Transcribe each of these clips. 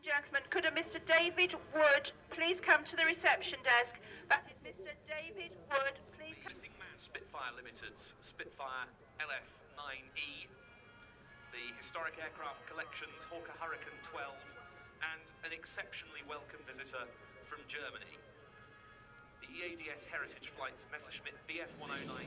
and gentlemen, could a Mr. David Wood please come to the reception desk? That is Mr. David Wood, please come. Missing Man Spitfire Limited's Spitfire LF9E, the Historic Aircraft Collection's Hawker Hurricane 12, and an exceptionally welcome visitor from Germany, the EADS Heritage Flight Messerschmitt Bf 109.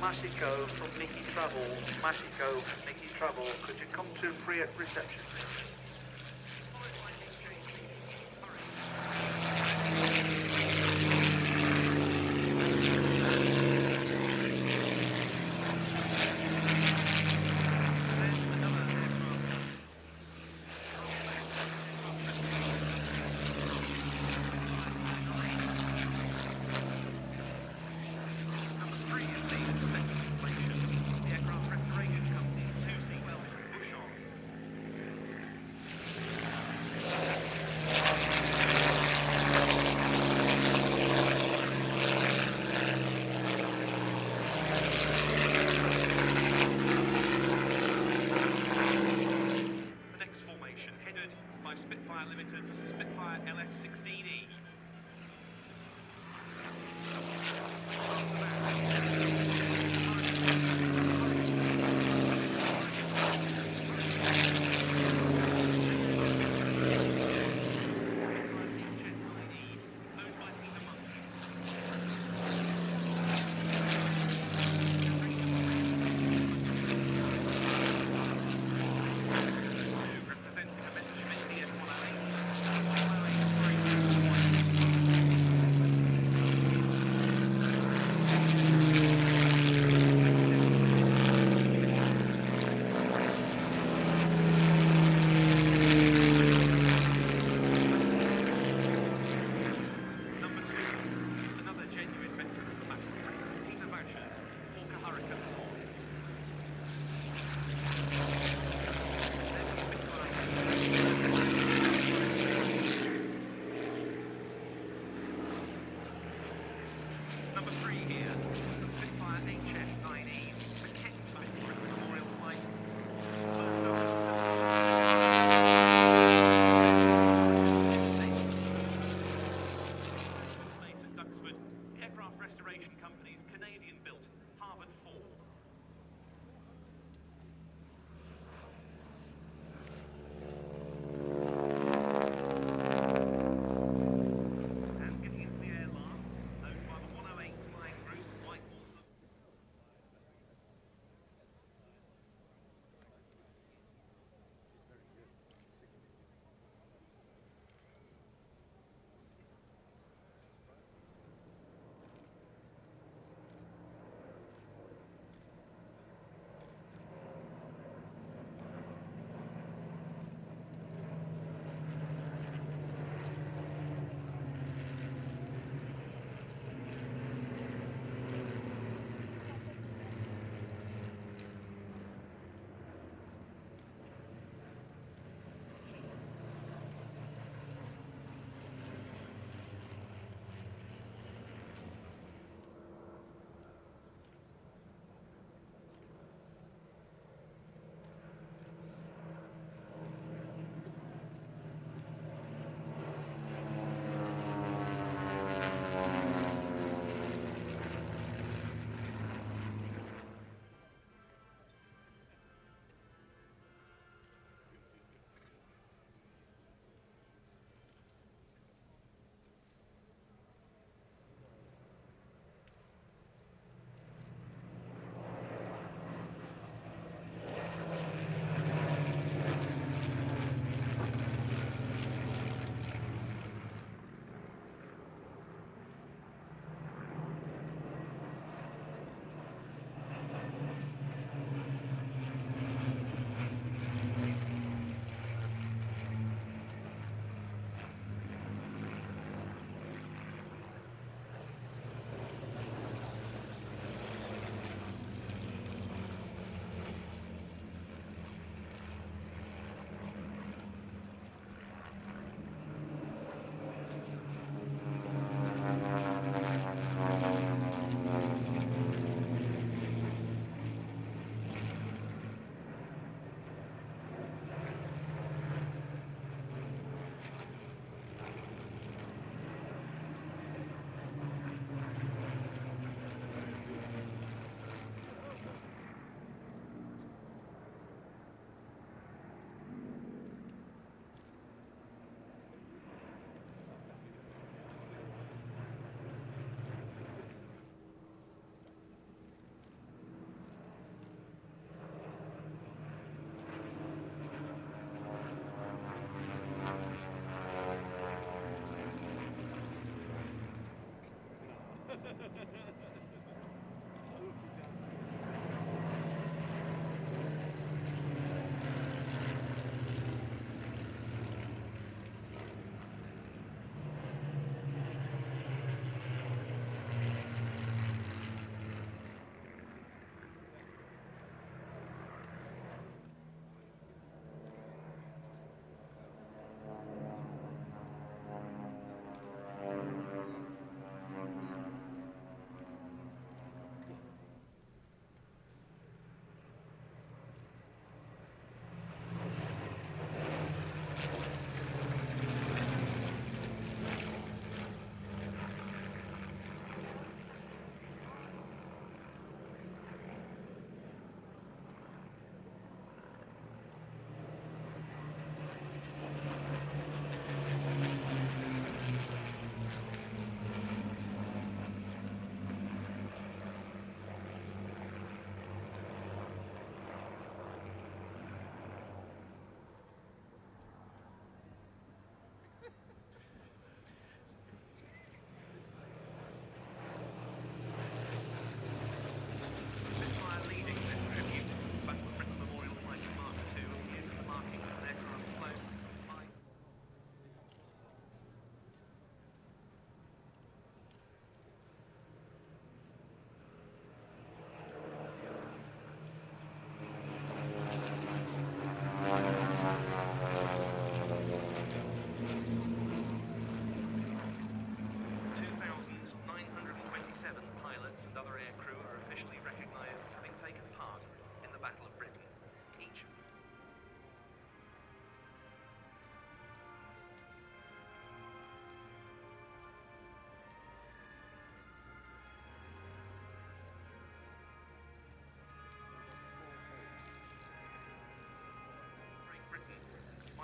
Mashiko from Nikki Travel. Mashiko from Nikki Travel. Could you come to reception?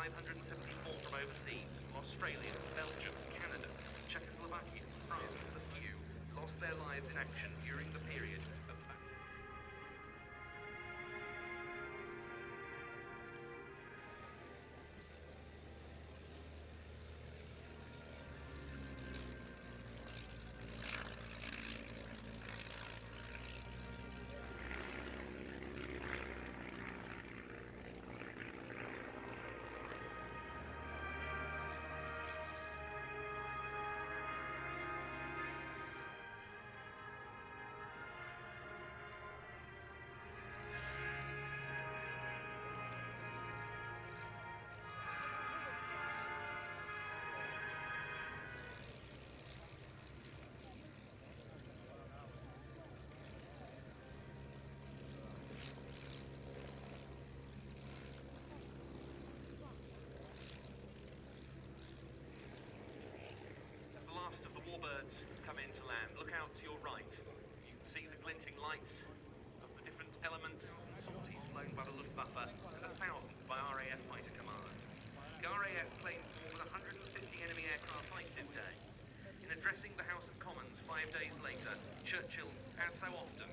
574 from overseas, from Australia, Belgium, Canada, Czechoslovakia, France, a few lost their lives in action during the period of the battle. The last of the warbirds come in to land. Look out to your right. You can see the glinting lights of the different elements and sorties flown by the Luftwaffe and the thousands by RAF Fighter Command. The RAF claimed more than 150 enemy aircraft sighted today. In addressing the House of Commons 5 days later, Churchill, as so often,